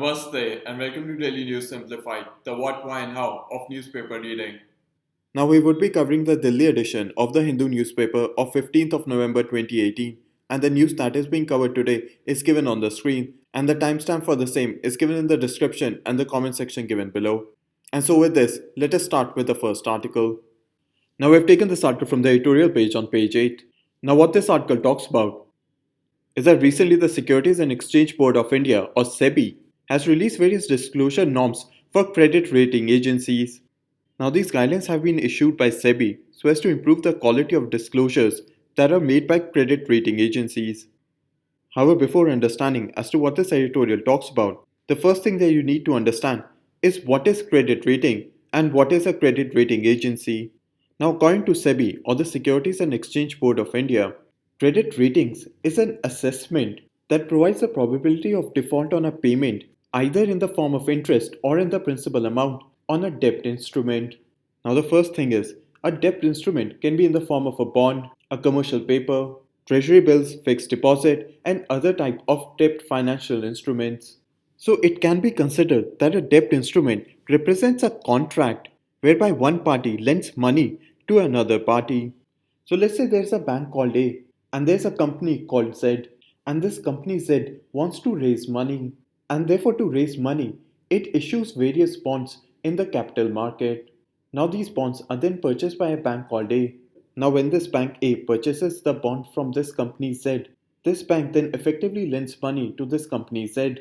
Namaste and welcome to Daily News Simplified, the what, why, and how of newspaper reading. Now we would be covering the Delhi edition of the Hindu newspaper of 15th of November 2018, and the news that is being covered today is given on the screen, and the timestamp for the same is given in the description and the comment section given below. And so with this, let us start with the first article. Now we've taken this article from the editorial page on page 8. Now what this article talks about is that recently the Securities and Exchange Board of India, or SEBI, has released various disclosure norms for credit rating agencies. Now these guidelines have been issued by SEBI so as to improve the quality of disclosures that are made by credit rating agencies. However, before understanding as to what this editorial talks about, the first thing that you need to understand is what is credit rating and what is a credit rating agency. Now according to SEBI, or the Securities and Exchange Board of India, credit ratings is an assessment that provides a probability of default on a payment either in the form of interest or in the principal amount on a debt instrument. Now the first thing is, a debt instrument can be in the form of a bond, a commercial paper, treasury bills, fixed deposit, and other type of debt financial instruments. So it can be considered that a debt instrument represents a contract whereby one party lends money to another party. So let's say there's a bank called A and there's a company called Z, and this company Z wants to raise money, and therefore to raise money it issues various bonds in the capital market. Now these bonds are then purchased by a bank called A. Now when this bank A purchases the bond from this company Z, this bank then effectively lends money to this company Z,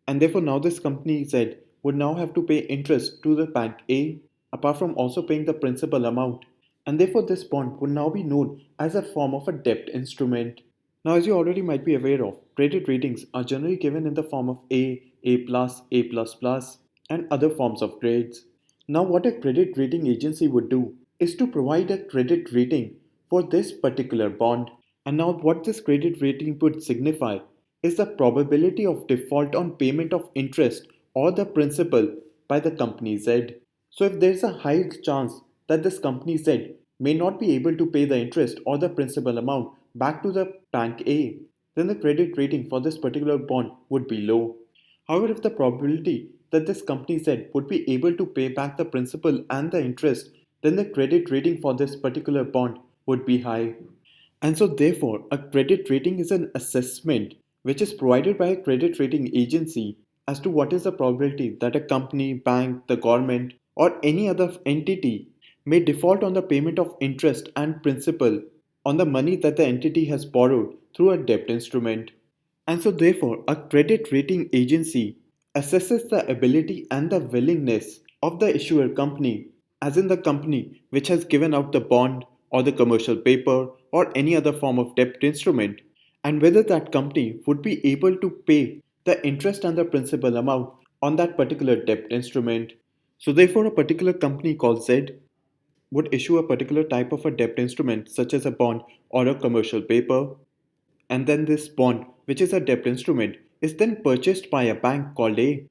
and therefore now this company Z would now have to pay interest to the bank A apart from also paying the principal amount, and therefore this bond would now be known as a form of a debt instrument. Now as you already might be aware of, credit ratings are generally given in the form of A, A+, A++, and other forms of grades. Now what a credit rating agency would do is to provide a credit rating for this particular bond. And now what this credit rating would signify is the probability of default on payment of interest or the principal by the company Z. So if there is a high chance that this company Z may not be able to pay the interest or the principal amount back to the bank A, then the credit rating for this particular bond would be low. However, if the probability that this company Z would be able to pay back the principal and the interest, then the credit rating for this particular bond would be high. And so therefore, a credit rating is an assessment which is provided by a credit rating agency as to what is the probability that a company, bank, the government, or any other entity may default on the payment of interest and principal on the money that the entity has borrowed through a debt instrument. And so therefore, a credit rating agency assesses the ability and the willingness of the issuer company, as in the company which has given out the bond or the commercial paper or any other form of debt instrument, and whether that company would be able to pay the interest and the principal amount on that particular debt instrument. So therefore, a particular company called Z would issue a particular type of a debt instrument such as a bond or a commercial paper, and then this bond, which is a debt instrument, is then purchased by a bank called A.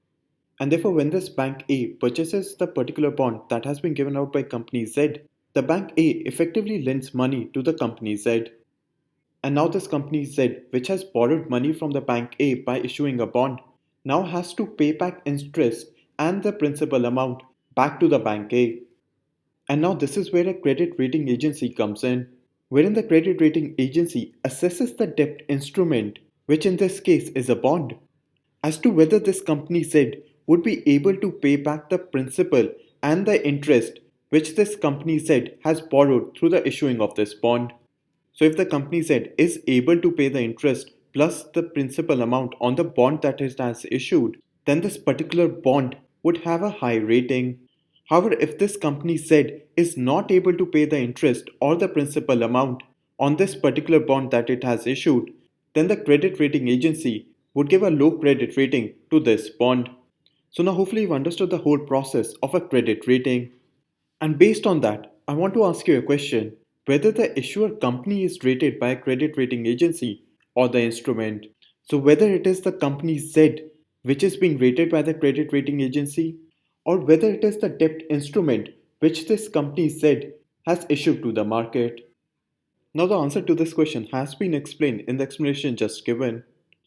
And therefore, when this bank A purchases the particular bond that has been given out by company Z, the bank A effectively lends money to the company Z. And now this company Z, which has borrowed money from the bank A by issuing a bond, now has to pay back interest and the principal amount back to the bank A. And now this is where a credit rating agency comes in, wherein the credit rating agency assesses the debt instrument, which in this case is a bond, as to whether this company Z would be able to pay back the principal and the interest which this company Z has borrowed through the issuing of this bond. So if the company Z is able to pay the interest plus the principal amount on the bond that it has issued, then this particular bond would have a high rating. However, if this company Z is not able to pay the interest or the principal amount on this particular bond that it has issued, then the credit rating agency would give a low credit rating to this bond. So now hopefully you've understood the whole process of a credit rating. And based on that, I want to ask you a question, whether the issuer company is rated by a credit rating agency or the instrument. So whether it is the company Z which is being rated by the credit rating agency, or whether it is the debt instrument which this company Z has issued to the market. Now the answer to this question has been explained in the explanation just given.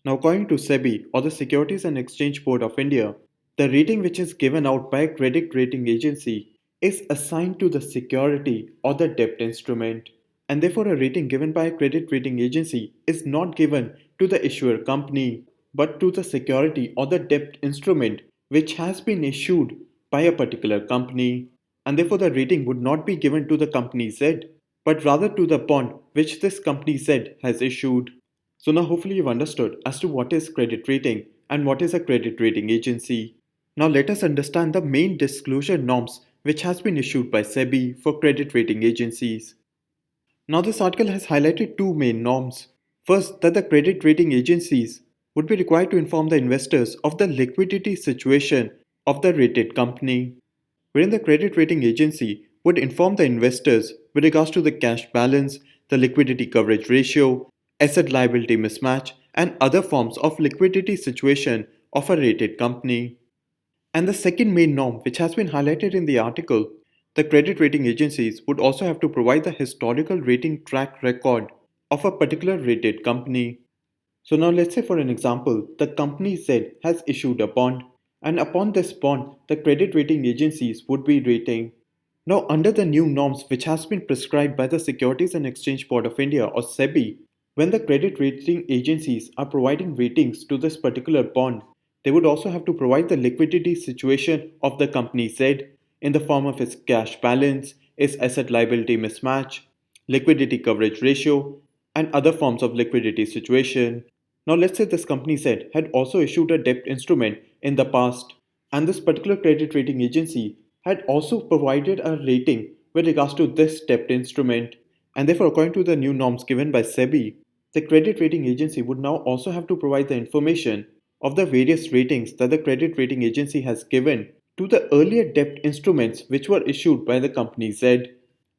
Now, according to SEBI, or the Securities and Exchange Board of India, the rating which is given out by a credit rating agency is assigned to the security or the debt instrument, and therefore a rating given by a credit rating agency is not given to the issuer company but to the security or the debt instrument which has been issued by a particular company, and therefore the rating would not be given to the company Z but rather to the bond which this company Z has issued. So now hopefully you've understood as to what is credit rating and what is a credit rating agency. Now let us understand the main disclosure norms which has been issued by SEBI for credit rating agencies. Now this article has highlighted two main norms. First, that the credit rating agencies would be required to inform the investors of the liquidity situation of the rated company, wherein the credit rating agency would inform the investors with regards to the cash balance, the liquidity coverage ratio, asset liability mismatch, and other forms of liquidity situation of a rated company. And the second main norm, which has been highlighted in the article, the credit rating agencies would also have to provide the historical rating track record of a particular rated company. So now let's say for an example, the company Z has issued a bond, and upon this bond, the credit rating agencies would be rating. Now under the new norms which has been prescribed by the Securities and Exchange Board of India or SEBI, when the credit rating agencies are providing ratings to this particular bond, they would also have to provide the liquidity situation of the company Z in the form of its cash balance, its asset liability mismatch, liquidity coverage ratio, and other forms of liquidity situation. Now, let's say this company Z had also issued a debt instrument in the past, and this particular credit rating agency had also provided a rating with regards to this debt instrument. And therefore, according to the new norms given by SEBI, the credit rating agency would now also have to provide the information of the various ratings that the credit rating agency has given to the earlier debt instruments which were issued by the company Z.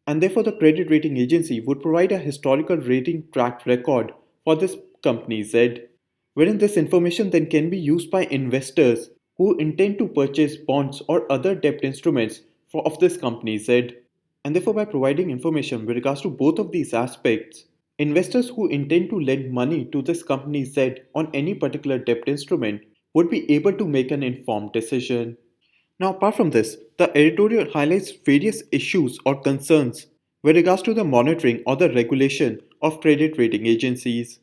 And therefore, the credit rating agency would provide a historical rating track record for this company Z, wherein this information then can be used by investors who intend to purchase bonds or other debt instruments of this company Z. And therefore, by providing information with regards to both of these aspects, investors who intend to lend money to this company Z on any particular debt instrument would be able to make an informed decision. Now, apart from this, the editorial highlights various issues or concerns with regards to the monitoring or the regulation of credit rating agencies.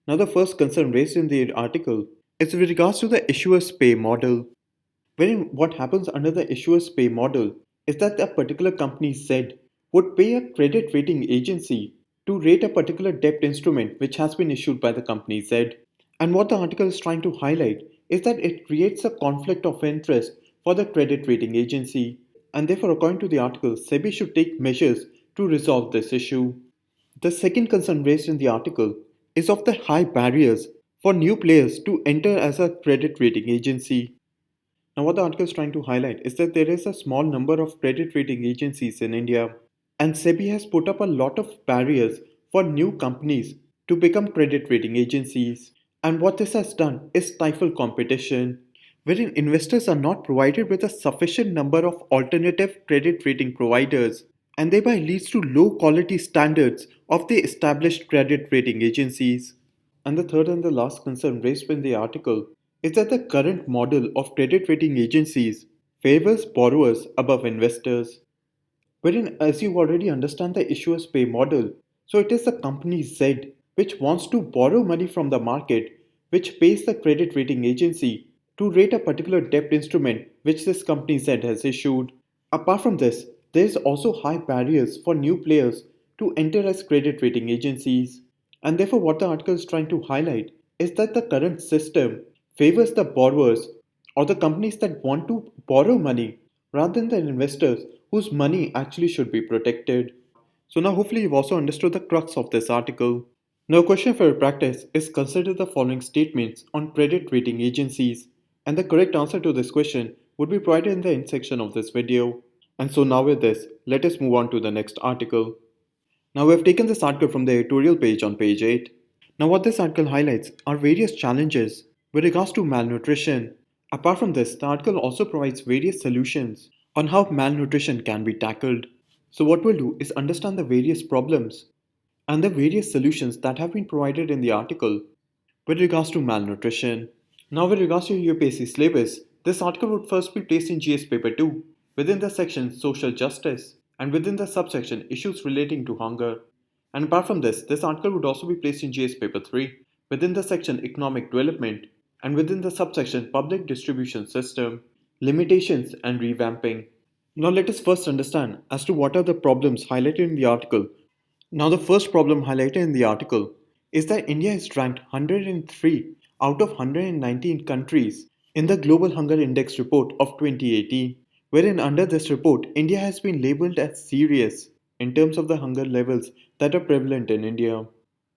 Now, the first concern raised in the article is with regards to the issuer's pay model. Wherein what happens under the issuer's pay model is that a particular company Z would pay a credit rating agency to rate a particular debt instrument which has been issued by the company Z. And what the article is trying to highlight is that it creates a conflict of interest for the credit rating agency. And therefore, according to the article, SEBI should take measures to resolve this issue. The second concern raised in the article is of the high barriers for new players to enter as a credit rating agency. Now, what the article is trying to highlight is that there is a small number of credit rating agencies in India, and SEBI has put up a lot of barriers for new companies to become credit rating agencies. And what this has done is stifle competition, wherein investors are not provided with a sufficient number of alternative credit rating providers, and thereby leads to low quality standards of the established credit rating agencies. And the third and the last concern raised in the article is that the current model of credit rating agencies favors borrowers above investors. Wherein, as you already understand the issuer's pay model, so it is the company Z which wants to borrow money from the market, which pays the credit rating agency to rate a particular debt instrument which this company Z has issued. Apart from this, there is also high barriers for new players to enter as credit rating agencies. And therefore, what the article is trying to highlight is that the current system favors the borrowers or the companies that want to borrow money rather than the investors whose money actually should be protected. So now hopefully you've also understood the crux of this article. Now a question for your practice is consider the following statements on credit rating agencies, and the correct answer to this question would be provided in the end section of this video. And so now with this, let us move on to the next article. Now we have taken this article from the editorial page on page 8. Now what this article highlights are various challenges with regards to malnutrition. Apart from this, the article also provides various solutions on how malnutrition can be tackled. So what we'll do is understand the various problems and the various solutions that have been provided in the article with regards to malnutrition. Now, with regards to UPSC syllabus, this article would first be placed in GS Paper 2 within the section Social Justice and within the subsection Issues Relating to Hunger. And apart from this article would also be placed in GS Paper 3 within the section Economic Development and within the subsection Public Distribution System, Limitations and Revamping. Now let us first understand as to what are the problems highlighted in the article. Now the first problem highlighted in the article is that India is ranked 103 out of 119 countries in the Global Hunger Index report of 2018, wherein under this report India has been labeled as serious in terms of the hunger levels that are prevalent in India.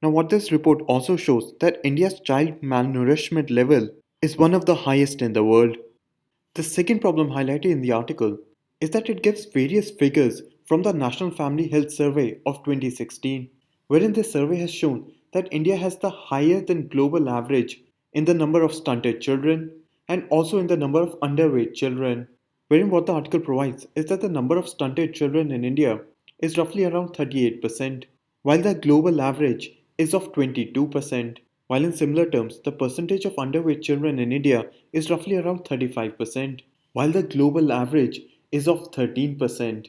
Now what this report also shows that India's child malnourishment level is one of the highest in the world. The second problem highlighted in the article is that it gives various figures from the National Family Health Survey of 2016, wherein this survey has shown that India has the higher than global average in the number of stunted children and also in the number of underweight children, wherein what the article provides is that the number of stunted children in India is roughly around 38%, while the global average is of 22%. While in similar terms, the percentage of underweight children in India is roughly around 35%, while the global average is of 13%.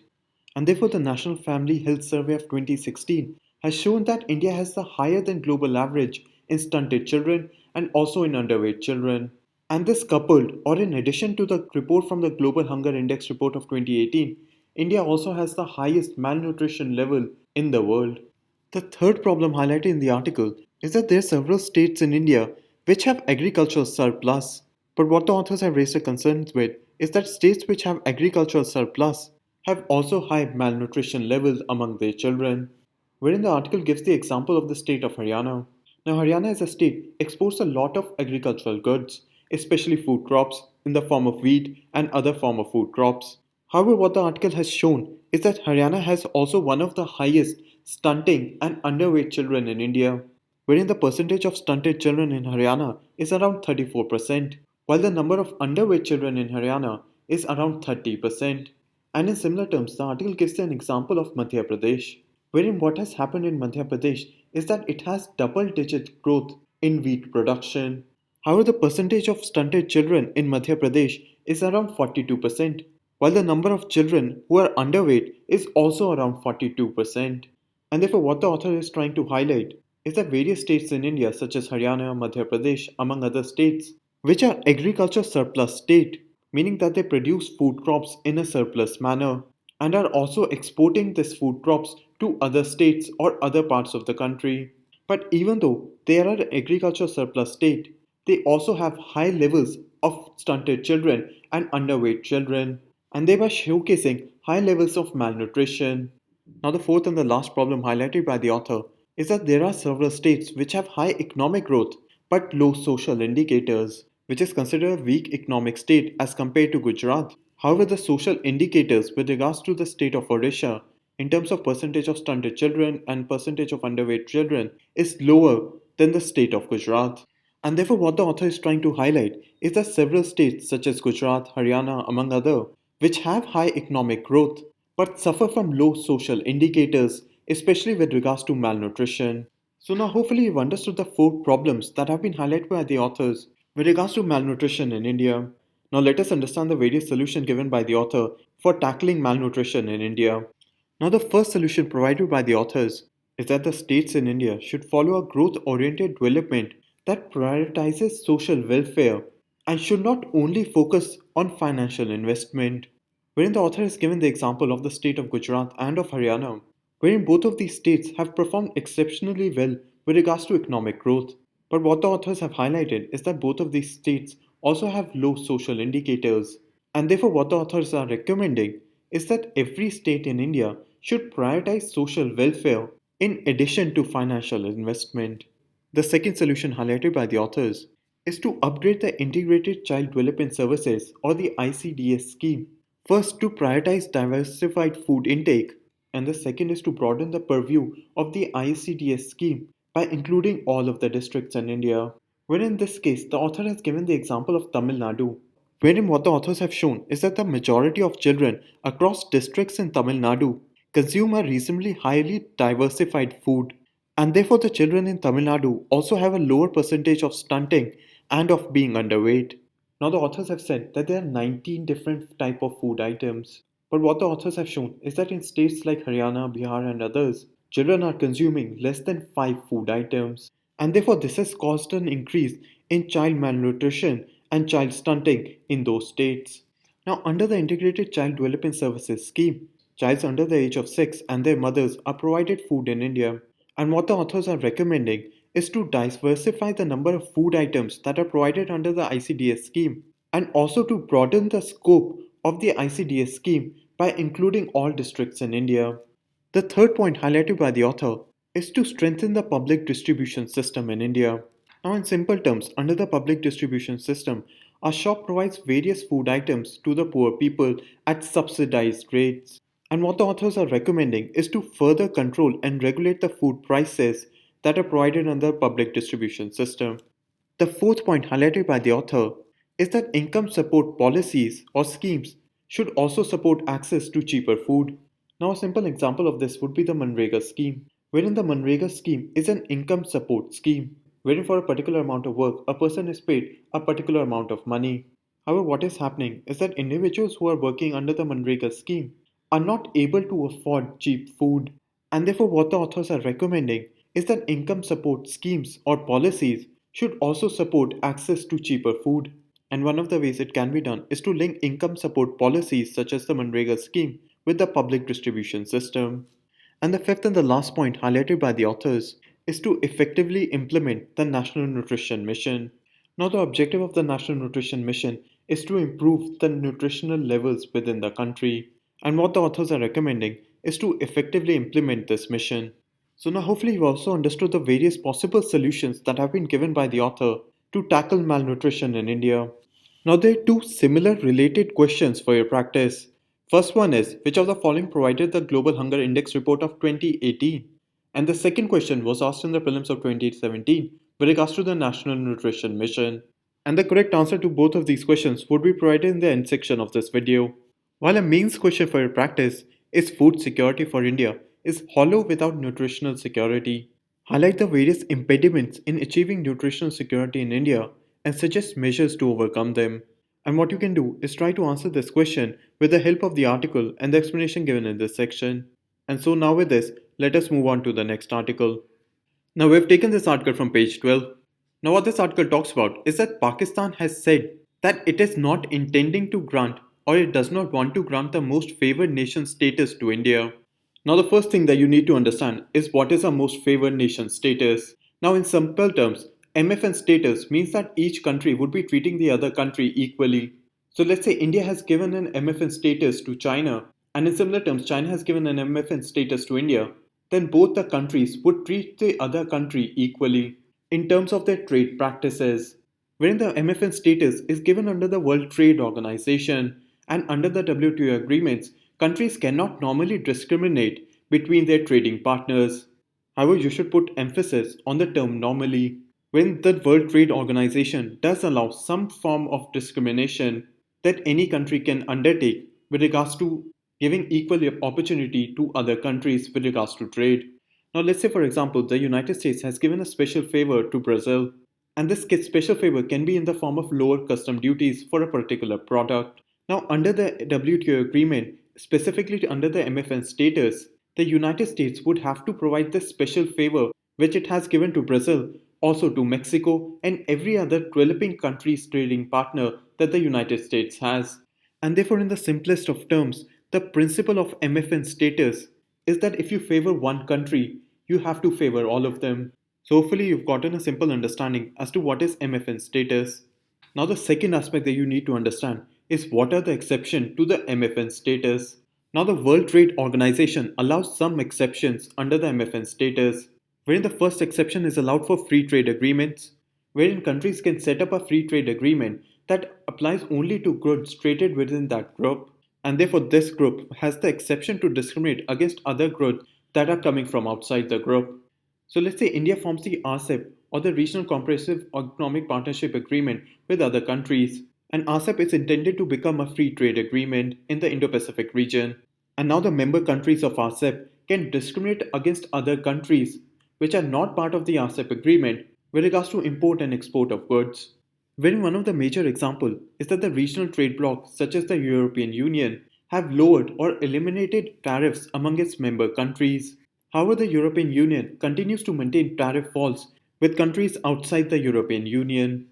And therefore, the National Family Health Survey of 2016 has shown that India has the higher than global average in stunted children and also in underweight children. And this coupled, or in addition to the report from the Global Hunger Index report of 2018, India also has the highest malnutrition level in the world. The third problem highlighted in the article is that there are several states in India which have agricultural surplus. But what the authors have raised their concerns with is that states which have agricultural surplus have also high malnutrition levels among their children, wherein the article gives the example of the state of Haryana. Now, Haryana as a state exports a lot of agricultural goods, especially food crops in the form of wheat and other form of food crops. However, what the article has shown is that Haryana has also one of the highest stunting and underweight children in India, wherein the percentage of stunted children in Haryana is around 34%, while the number of underweight children in Haryana is around 30%. And in similar terms, the article gives an example of Madhya Pradesh, wherein what has happened in Madhya Pradesh is that it has double digit growth in wheat production. However, the percentage of stunted children in Madhya Pradesh is around 42%, while the number of children who are underweight is also around 42%. And therefore, what the author is trying to highlight is that various states in India, such as Haryana, Madhya Pradesh, among other states, which are agriculture surplus state, meaning that they produce food crops in a surplus manner and are also exporting these food crops to other states or other parts of the country. But even though they are an agriculture surplus state, they also have high levels of stunted children and underweight children, and thereby showcasing high levels of malnutrition. Now, the fourth and the last problem highlighted by the author is that there are several states which have high economic growth but low social indicators, which is considered a weak economic state as compared to Gujarat. However, the social indicators with regards to the state of Odisha in terms of percentage of stunted children and percentage of underweight children is lower than the state of Gujarat. And therefore, what the author is trying to highlight is that several states such as Gujarat, Haryana, among other, which have high economic growth but suffer from low social indicators, especially with regards to malnutrition. So now hopefully you've understood the four problems that have been highlighted by the authors with regards to malnutrition in India. Now let us understand the various solutions given by the author for tackling malnutrition in India. Now the first solution provided by the authors is that the states in India should follow a growth-oriented development that prioritizes social welfare and should not only focus on financial investment. Wherein the author has given the example of the state of Gujarat and of Haryana, wherein both of these states have performed exceptionally well with regards to economic growth. But what the authors have highlighted is that both of these states also have low social indicators, and therefore, what the authors are recommending is that every state in India should prioritize social welfare in addition to financial investment. The second solution highlighted by the authors is to upgrade the Integrated Child Development Services or the ICDS scheme. First, to prioritize diversified food intake, and the second is to broaden the purview of the ICDS scheme by including all of the districts in India. Where in this case, the author has given the example of Tamil Nadu, wherein what the authors have shown is that the majority of children across districts in Tamil Nadu consume a reasonably highly diversified food. and therefore the children in Tamil Nadu also have a lower percentage of stunting and of being underweight. Now the authors have said that there are 19 different type of food items, but what the authors have shown is that in states like Haryana, Bihar and others, children are consuming less than 5 food items, and therefore this has caused an increase in child malnutrition and child stunting in those states. Now under the Integrated Child Development Services scheme, children under the age of 6 and their mothers are provided food in India, and what the authors are recommending is to diversify the number of food items that are provided under the ICDS scheme and also to broaden the scope of the ICDS scheme by including all districts in India. The third point highlighted by the author is to strengthen the public distribution system in India. Now, in simple terms, under the public distribution system, a shop provides various food items to the poor people at subsidized rates. And what the authors are recommending is to further control and regulate the food prices that are provided under the public distribution system. The fourth point highlighted by the author is that income support policies or schemes should also support access to cheaper food. Now, a simple example of this would be the Manrega scheme, wherein the Manrega scheme is an income support scheme, wherein for a particular amount of work, a person is paid a particular amount of money. However, what is happening is that individuals who are working under the Manrega scheme are not able to afford cheap food, and therefore, what the authors are recommending is that income support schemes or policies should also support access to cheaper food. And one of the ways it can be done is to link income support policies such as the Manrega scheme with the public distribution system. And the fifth and the last point highlighted by the authors is to effectively implement the National Nutrition Mission. Now, the objective of the National Nutrition Mission is to improve the nutritional levels within the country. And what the authors are recommending is to effectively implement this mission. So now hopefully you've also understood the various possible solutions that have been given by the author to tackle malnutrition in India. Now there are two similar related questions for your practice. First one is, which of the following provided the Global Hunger Index report of 2018? And the second question was asked in the prelims of 2017 with regards to the National Nutrition Mission. And the correct answer to both of these questions would be provided in the end section of this video. While a mains question for your practice is food security for India is hollow without nutritional security. Highlight the various impediments in achieving nutritional security in India and suggest measures to overcome them. And what you can do is try to answer this question with the help of the article and the explanation given in this section. And so now with this, let us move on to the next article. Now we've taken this article from page 12. Now what this article talks about is that Pakistan has said that it is not intending to grant or it does not want to grant the most favored nation status to India. Now the first thing that you need to understand is what is a most favored nation status. Now in simple terms, MFN status means that each country would be treating the other country equally. So let's say India has given an MFN status to China, and in similar terms China has given an MFN status to India, then both the countries would treat the other country equally in terms of their trade practices. Wherein the MFN status is given under the World Trade Organization and under the WTO agreements, countries cannot normally discriminate between their trading partners. However, you should put emphasis on the term normally. When the World Trade Organization does allow some form of discrimination that any country can undertake with regards to giving equal opportunity to other countries with regards to trade. Now, let's say, for example, the United States has given a special favor to Brazil, and this special favor can be in the form of lower custom duties for a particular product. Now, under the WTO agreement, specifically under the MFN status, the United States would have to provide this special favor which it has given to Brazil, also to Mexico and every other developing country's trading partner that the United States has. And therefore, in the simplest of terms, the principle of MFN status is that if you favor one country, you have to favor all of them. So hopefully you've gotten a simple understanding as to what is MFN status. Now the second aspect that you need to understand is what are the exceptions to the MFN status. Now the World Trade Organization allows some exceptions under the MFN status, wherein the first exception is allowed for free trade agreements, wherein countries can set up a free trade agreement that applies only to goods traded within that group, and therefore this group has the exception to discriminate against other goods that are coming from outside the group. So let's say India forms the RCEP or the Regional Comprehensive Economic Partnership Agreement with other countries. And RCEP is intended to become a free trade agreement in the Indo-Pacific region. And now the member countries of RCEP can discriminate against other countries which are not part of the RCEP agreement with regards to import and export of goods. Wherein one of the major examples is that the regional trade blocs such as the European Union have lowered or eliminated tariffs among its member countries. However, the European Union continues to maintain tariff walls with countries outside the European Union.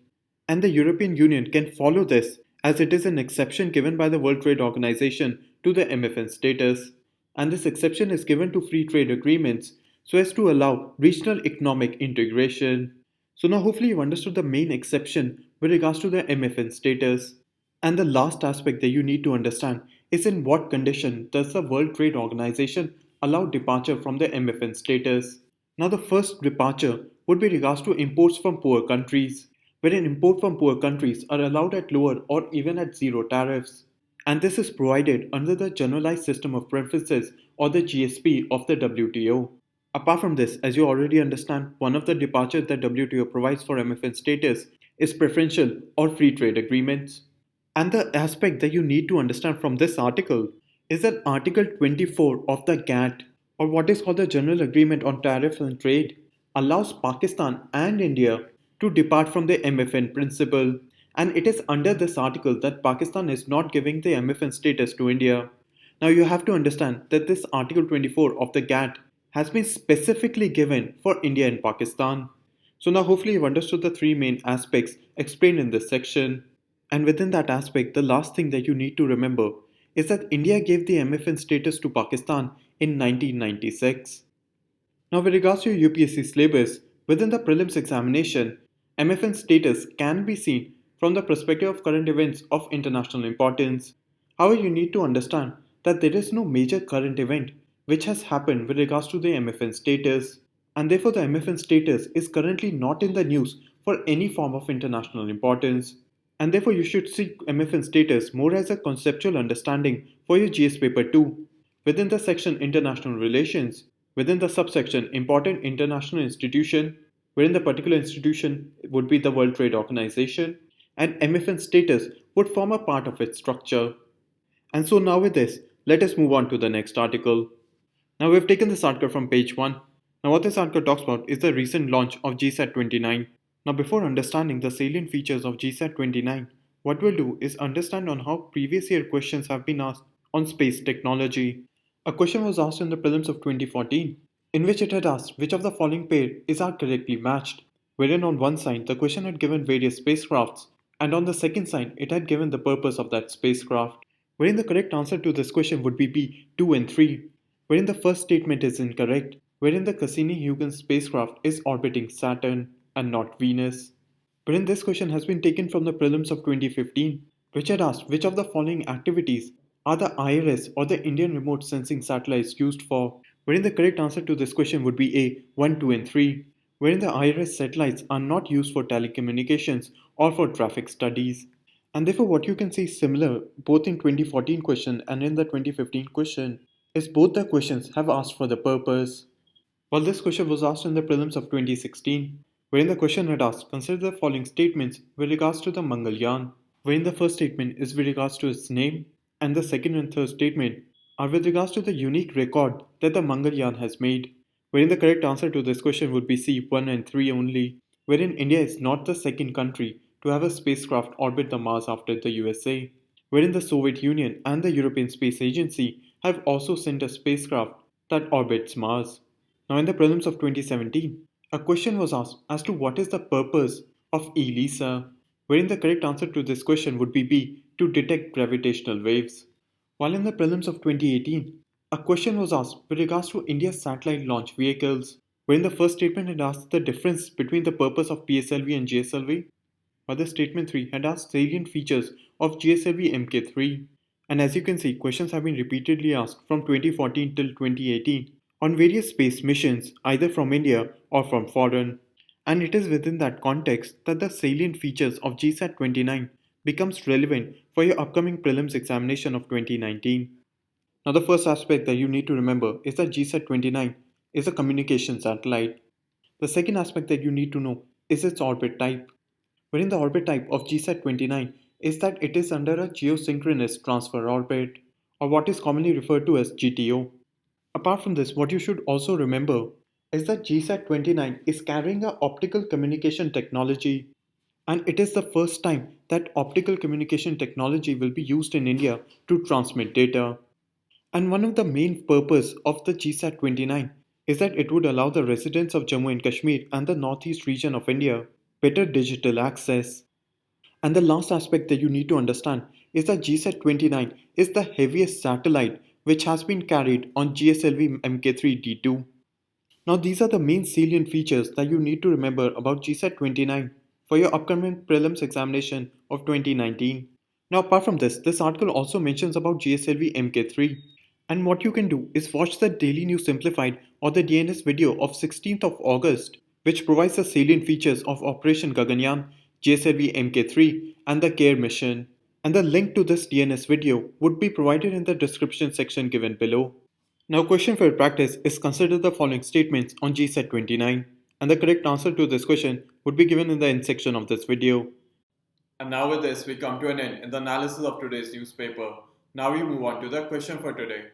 And the European Union can follow this as it is an exception given by the World Trade Organization to the MFN status. And this exception is given to free trade agreements so as to allow regional economic integration. So now hopefully you've understood the main exception with regards to the MFN status. And the last aspect that you need to understand is in what condition does the World Trade Organization allow departure from the MFN status. Now the first departure would be regards to imports from poor countries, wherein import from poor countries are allowed at lower or even at zero tariffs. And this is provided under the Generalized System of Preferences or the GSP of the WTO. Apart from this, as you already understand, one of the departures that WTO provides for MFN status is preferential or free trade agreements. And the aspect that you need to understand from this article is that Article 24 of the GATT, or what is called the General Agreement on Tariff and Trade, allows Pakistan and India to depart from the MFN principle. And it is under this article that Pakistan is not giving the MFN status to India. Now you have to understand that this Article 24 of the GATT has been specifically given for India and Pakistan. So now hopefully you've understood the three main aspects explained in this section. And within that aspect, the last thing that you need to remember is that India gave the MFN status to Pakistan in 1996. Now with regards to your UPSC syllabus, within the prelims examination, MFN status can be seen from the perspective of current events of international importance. However, you need to understand that there is no major current event which has happened with regards to the MFN status, and therefore the MFN status is currently not in the news for any form of international importance. And therefore you should see MFN status more as a conceptual understanding for your GS paper 2. Within the section International Relations, within the subsection Important International Institution, wherein the particular institution would be the World Trade Organization, and MFN status would form a part of its structure. And so now with this, let us move on to the next article. Now we've taken this article from page 1. Now what this article talks about is the recent launch of GSAT 29. Now before understanding the salient features of GSAT 29, what we'll do is understand on how previous year questions have been asked on space technology. A question was asked in the prelims of 2014, in which it had asked which of the following pair is correctly matched, wherein on one side the question had given various spacecrafts, and on the second side it had given the purpose of that spacecraft, wherein the correct answer to this question would be B, 2 and 3, wherein the first statement is incorrect, wherein the Cassini-Huygens spacecraft is orbiting Saturn and not Venus. Wherein this question has been taken from the prelims of 2015, which had asked which of the following activities are the IRS or the Indian Remote Sensing Satellites used for, wherein the correct answer to this question would be A, 1, 2 and 3, wherein the IRS satellites are not used for telecommunications or for traffic studies. And therefore what you can see similar both in 2014 question and in the 2015 question is both the questions have asked for the purpose. While this question was asked in the prelims of 2016, wherein the question had asked, consider the following statements with regards to the Mangalyaan, wherein the first statement is with regards to its name, and the second and third statement are with regards to the unique record that the Mangalyaan has made, wherein the correct answer to this question would be C, 1 and 3 only, wherein India is not the second country to have a spacecraft orbit the Mars after the USA, wherein the Soviet Union and the European Space Agency have also sent a spacecraft that orbits Mars. Now in the prelims of 2017, a question was asked as to what is the purpose of ELISA, wherein the correct answer to this question would be B, to detect gravitational waves. While in the prelims of 2018, a question was asked with regards to India's satellite launch vehicles, wherein the first statement had asked the difference between the purpose of PSLV and GSLV, while the statement 3 had asked salient features of GSLV Mk III. And as you can see, questions have been repeatedly asked from 2014 till 2018 on various space missions, either from India or from foreign. And it is within that context that the salient features of GSAT 29 becomes relevant for your upcoming prelims examination of 2019. Now the first aspect that you need to remember is that GSAT 29 is a communication satellite. The second aspect that you need to know is its orbit type, wherein the orbit type of GSAT 29 is that it is under a geosynchronous transfer orbit, or what is commonly referred to as GTO. Apart from this, what you should also remember is that GSAT 29 is carrying a optical communication technology, and it is the first time that optical communication technology will be used in India to transmit data. And one of the main purpose of the GSAT 29 is that it would allow the residents of Jammu and Kashmir and the northeast region of India better digital access. And the last aspect that you need to understand is that GSAT 29 is the heaviest satellite which has been carried on GSLV Mk III D2. Now these are the main salient features that you need to remember about GSAT 29 for your upcoming prelims examination of 2019. Now apart from this article also mentions about GSLV Mk III, and what you can do is watch the Daily News Simplified or the DNS video of 16th of August, which provides the salient features of Operation Gaganyaan, GSLV Mk III and the CARE mission. And the link to this DNS video would be provided in the description section given below. Now question for your practice is consider the following statements on GSAT 29, and the correct answer to this question would be given in the end section of this video. And now with this, we come to an end in the analysis of today's newspaper. Now we move on to the question for today.